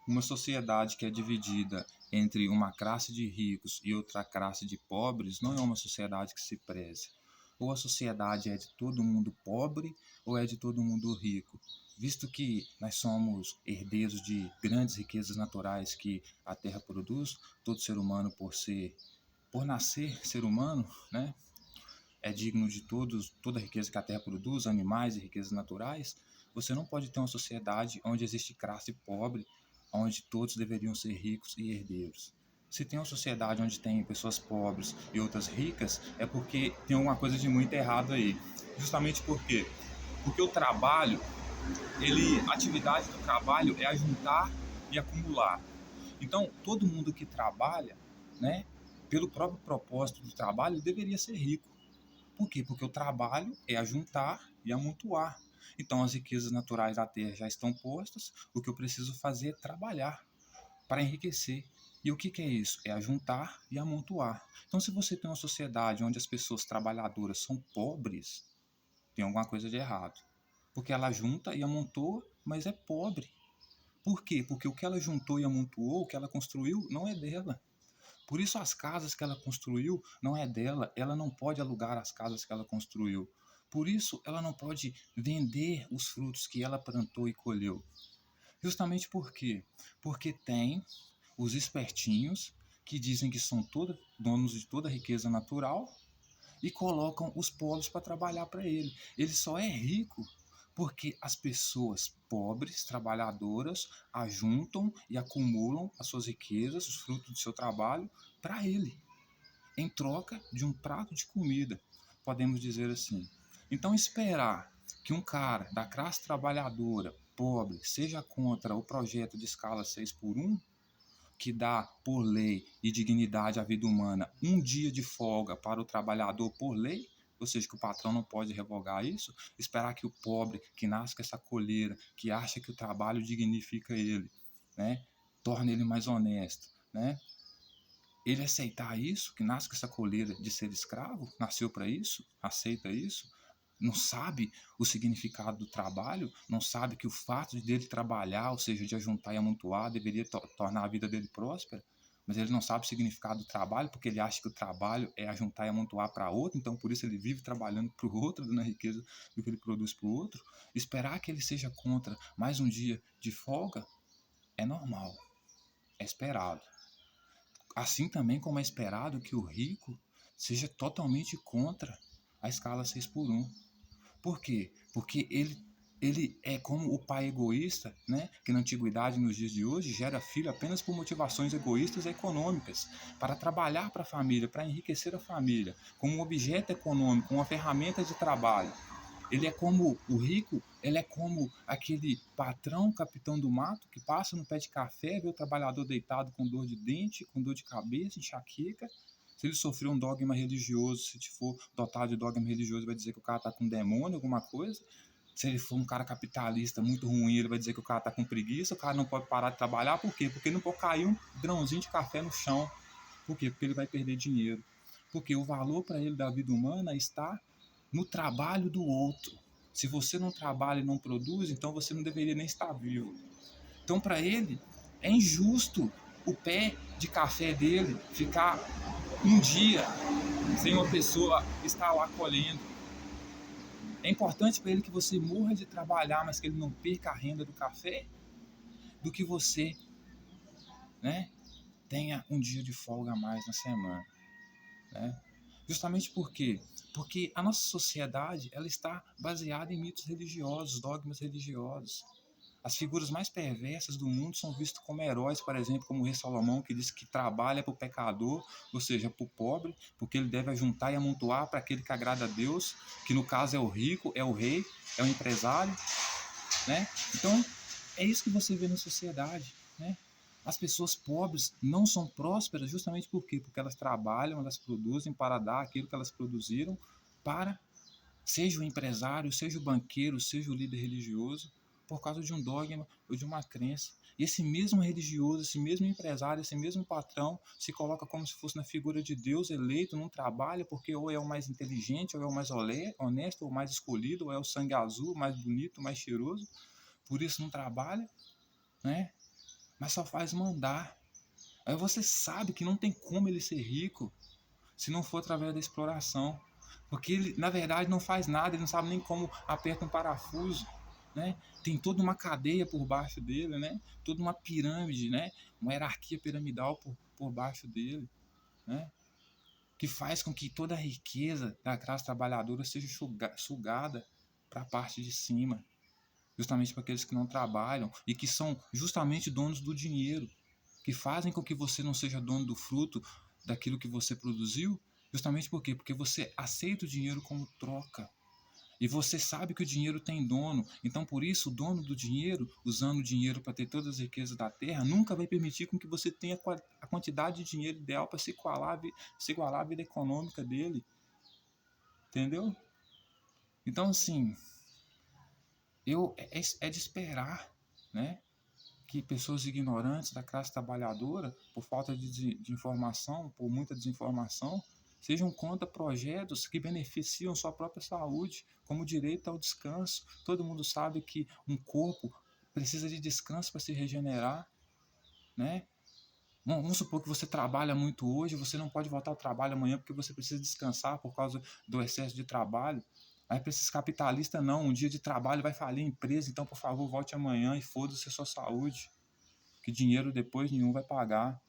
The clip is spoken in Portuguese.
Uma sociedade que é dividida entre uma classe de ricos e outra classe de pobres não é uma sociedade que se preze. Ou a sociedade é de todo mundo pobre ou é de todo mundo rico. Visto que nós somos herdeiros de grandes riquezas naturais que a Terra produz, todo ser humano por nascer ser humano, né, é digno de toda a riqueza que a Terra produz, animais e riquezas naturais. Você não pode ter uma sociedade onde existe classe pobre, onde todos deveriam ser ricos e herdeiros. Se tem uma sociedade onde tem pessoas pobres e outras ricas, é porque tem alguma coisa de muito errado aí. Justamente por quê? Porque o trabalho, a atividade do trabalho é ajuntar e acumular. Então, todo mundo que trabalha, né, pelo próprio propósito do trabalho, deveria ser rico. Por quê? Porque o trabalho é ajuntar e amontoar. Então, as riquezas naturais da terra já estão postas, o que eu preciso fazer é trabalhar para enriquecer. E o que é isso? É ajuntar e amontoar. Então, se você tem uma sociedade onde as pessoas trabalhadoras são pobres, tem alguma coisa de errado. Porque ela junta e amontoa, mas é pobre. Por quê? Porque o que ela juntou e amontoou, o que ela construiu, não é dela. Por isso as casas que ela construiu não é dela, ela não pode alugar as casas que ela construiu. Por isso ela não pode vender os frutos que ela plantou e colheu. Justamente por quê? Porque tem os espertinhos que dizem que são donos de toda a riqueza natural e colocam os pobres para trabalhar para ele. Ele só é rico porque as pessoas pobres, trabalhadoras, ajuntam e acumulam as suas riquezas, os frutos do seu trabalho, para ele, em troca de um prato de comida, podemos dizer assim. Então, esperar que um cara da classe trabalhadora, pobre, seja contra o projeto de escala 6 por 1, que dá por lei e dignidade à vida humana um dia de folga para o trabalhador por lei, ou seja, que o patrão não pode revogar isso, esperar que o pobre, que nasce com essa coleira, que acha que o trabalho dignifica ele, né, torna ele mais honesto, né, ele aceitar isso, que nasce com essa coleira de ser escravo, nasceu para isso, aceita isso, não sabe o significado do trabalho, não sabe que o fato de dele trabalhar, ou seja, de ajuntar e amontoar, deveria tornar a vida dele próspera, mas ele não sabe o significado do trabalho, porque ele acha que o trabalho é ajuntar e amontoar para outro, então por isso ele vive trabalhando para o outro, dando a riqueza do que ele produz para o outro. Esperar que ele seja contra mais um dia de folga é normal, é esperado. Assim também como é esperado que o rico seja totalmente contra a escala 6 por 1. Por quê? Porque ele é como o pai egoísta, né? Que na antiguidade, nos dias de hoje, gera filho apenas por motivações egoístas e econômicas, para trabalhar para a família, para enriquecer a família, como um objeto econômico, uma ferramenta de trabalho. Ele é como o rico, ele é como aquele patrão, capitão do mato, que passa no pé de café, vê o trabalhador deitado com dor de dente, com dor de cabeça, enxaqueca. Se ele sofrer um dogma religioso, se for dotado de dogma religioso, vai dizer que o cara está com demônio, alguma coisa. Se ele for um cara capitalista muito ruim, ele vai dizer que o cara está com preguiça, o cara não pode parar de trabalhar. Por quê? Porque não pode cair um grãozinho de café no chão. Por quê? Porque ele vai perder dinheiro. Porque o valor para ele da vida humana está no trabalho do outro. Se você não trabalha e não produz, então você não deveria nem estar vivo. Então, para ele, é injusto o pé de café dele ficar um dia sem uma pessoa estar lá colhendo. É importante para ele que você morra de trabalhar, mas que ele não perca a renda do café, do que você, né, tenha um dia de folga a mais na semana, né? Justamente por quê? Porque a nossa sociedade ela está baseada em mitos religiosos, dogmas religiosos. As figuras mais perversas do mundo são vistas como heróis, por exemplo, como o rei Salomão, que diz que trabalha para o pecador, ou seja, para o pobre, porque ele deve ajuntar e amontoar para aquele que agrada a Deus, que no caso é o rico, é o rei, é o empresário, né? Então, é isso que você vê na sociedade, né? As pessoas pobres não são prósperas justamente por quê? Porque elas trabalham, elas produzem para dar aquilo que elas produziram para, seja o empresário, seja o banqueiro, seja o líder religioso, por causa de um dogma ou de uma crença. E esse mesmo religioso, esse mesmo empresário, esse mesmo patrão se coloca como se fosse na figura de Deus eleito, não trabalha porque ou é o mais inteligente, ou é o mais honesto, ou o mais escolhido, ou é o sangue azul, mais bonito, mais cheiroso, por isso não trabalha, né? mas só faz mandar. Aí você sabe que não tem como ele ser rico se não for através da exploração. Porque ele, na verdade, não faz nada, ele não sabe nem como aperta um parafuso, né? Tem toda uma cadeia por baixo dele, né? Toda uma pirâmide, né? Uma hierarquia piramidal por baixo dele, né? Que faz com que toda a riqueza da classe trabalhadora seja sugada para a parte de cima, justamente para aqueles que não trabalham e que são justamente donos do dinheiro, que fazem com que você não seja dono do fruto daquilo que você produziu, justamente por quê? Porque você aceita o dinheiro como troca. E você sabe que o dinheiro tem dono. Então, por isso, o dono do dinheiro, usando o dinheiro para ter todas as riquezas da terra, nunca vai permitir com que você tenha a quantidade de dinheiro ideal para se igualar à vida econômica dele. Entendeu? Então, assim, é de esperar, né? Que pessoas ignorantes da classe trabalhadora, por falta de informação, por muita desinformação, sejam contra projetos que beneficiam sua própria saúde, como o direito ao descanso. Todo mundo sabe que um corpo precisa de descanso para se regenerar, né? Vamos supor que você trabalha muito hoje, você não pode voltar ao trabalho amanhã porque você precisa descansar por causa do excesso de trabalho. Aí para esses capitalistas não, um dia de trabalho vai falir a empresa, então por favor volte amanhã e foda-se a sua saúde, que dinheiro depois nenhum vai pagar.